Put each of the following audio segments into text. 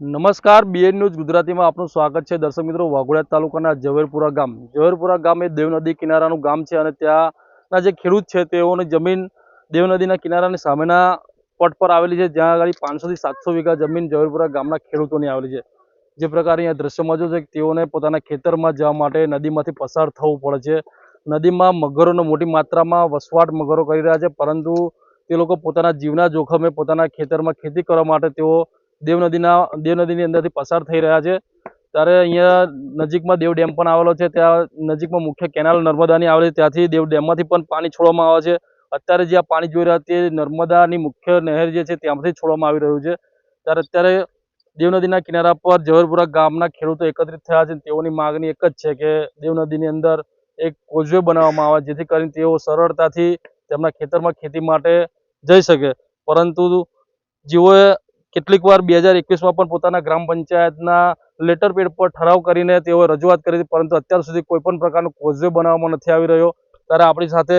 નમસ્કાર, BN news ગુજરાતીમાં આપનું સ્વાગત છે. દર્શક મિત્રો, વાઘોડિયા તાલુકાના ઝવેરપુરા ગામ એ દેવ નદી કિનારાનું ગામ છે અને ત્યાંના જે ખેડૂત છે તેઓની જમીન દેવ નદીના કિનારાની સામેના પટ પર આવેલી છે, જ્યાં આગળ 500 થી 700 વીઘા જમીન ઝવેરપુરા ગામના ખેડૂતોની આવેલી છે. જે પ્રકારે અહીંયા દ્રશ્યમાં જો છે કે તેઓને પોતાના ખેતરમાં જવા માટે નદીમાંથી પસાર થવું પડે છે. નદીમાં મગરોનો મોટી માત્રામાં વસવાટ મગરો કરી રહ્યા છે, પરંતુ તે લોકો પોતાના જીવના જોખમે પોતાના ખેતરમાં ખેતી કરવા માટે તેઓ દેવ નદીની અંદરથી પસાર થઈ રહ્યા છે. ત્યારે અહીંયા નજીકમાં દેવ ડેમ પણ આવેલો છે. ત્યાં નજીકમાં મુખ્ય કેનાલ નર્મદાની આવેલી છે, ત્યાંથી દેવ ડેમમાંથી પણ પાણી છોડવામાં આવે છે. અત્યારે જે આ પાણી જોઈ રહ્યા તે નર્મદાની મુખ્ય નહેર જે છે ત્યાંથી છોડવામાં આવી રહ્યું છે. ત્યારે અત્યારે દેવ નદીના કિનારા પર ઝવેરપુરા ગામના ખેડૂતો એકત્રિત થયા છે. તેઓની માગણી એક જ છે કે દેવ નદીની અંદર એક કોઝવે બનાવવામાં આવે, જેથી કરીને તેઓ સરળતાથી તેમના ખેતરમાં ખેતી માટે જઈ શકે. પરંતુ જેઓએ કેટલીક વાર 2021માં પણ પોતાના ગ્રામ પંચાયતના લેટર પેડ પર ઠરાવ કરીને તેઓ રજૂઆત કરી હતી, પરંતુ અત્યાર સુધી કોઈ પણ પ્રકારનો કોઝવે બનાવવામાં નથી આવી રહ્યો. ત્યારે આપણી સાથે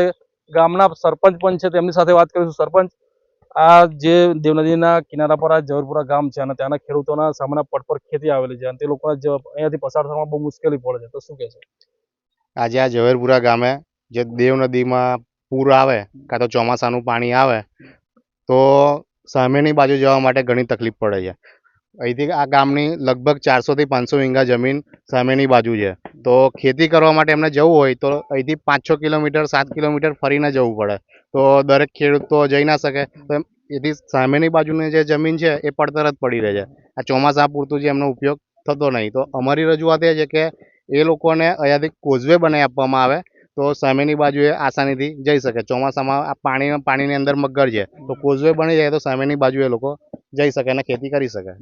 ગામના સરપંચ પણ છે, તેમની સાથે વાત કરીશું. સરપંચ, આ જે દેવ નદીના કિનારા પર આ ઝવેરપુરા ગામ છે અને ત્યાંના ખેડૂતોના સામેના પટ પર ખેતી આવેલી છે અને તે લોકોને અહીંયાથી પસાર થવામાં બહુ મુશ્કેલી પડે છે, તો શું કહેશો? આજે આ ઝવેરપુરા ગામે જે દેવ નદીમાં પૂર આવે કાં તો ચોમાસાનું પાણી આવે તો સામેની બાજુ જવા માટે ઘણી તકલીફ પડે છે. અહીંથી આ ગામની લગભગ 400 થી 500 વીઘા જમીન સામેની બાજુ છે. તો ખેતી કરવા માટે એમને જવું હોય તો અહીંથી 5-6 કિલોમીટર 7 કિલોમીટર ફરીને જવું પડે. તો દરેક ખેડૂત તો જઈ ના શકે. તો એથી સામેની બાજુની જે જમીન છે એ પડતર જ પડી રહે છે. આ ચોમાસા પૂરતું જે એમનો ઉપયોગ થતો નહીં. તો અમારી રજૂઆત એ છે કે એ લોકોને અહીંયાથી કોઝવે બનાવી આપવામાં આવે તો સામેની બાજુએ આસાનીથી જઈ શકે. ચોમાસામાં આ પાણીની અંદર મગર છે, તો કોઝવે બની જાય તો સામેની બાજુ એ લોકો જઈ શકે અને ખેતી કરી શકે.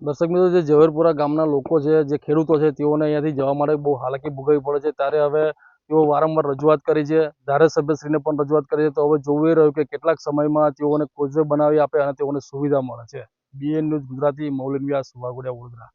દર્શક મિત્રો, જે ઝવેરપુરા ગામના લોકો છે, જે ખેડૂતો છે, તેઓને અહીંયાથી જવા માટે બહુ હાલાકી ભોગવવી પડે છે. ત્યારે હવે તેઓ વારંવાર રજૂઆત કરી છે, ધારાસભ્યશ્રીને પણ રજૂઆત કરી છે. તો હવે જોઈ રહ્યું કે કેટલાક સમયમાં તેઓને કોઝવે બનાવી આપે અને તેઓને સુવિધા મળે છે. બીએન ન્યૂઝ ગુજરાતી, મૌલિન વ્યાસ, વાઘોડિયા, વડોદરા.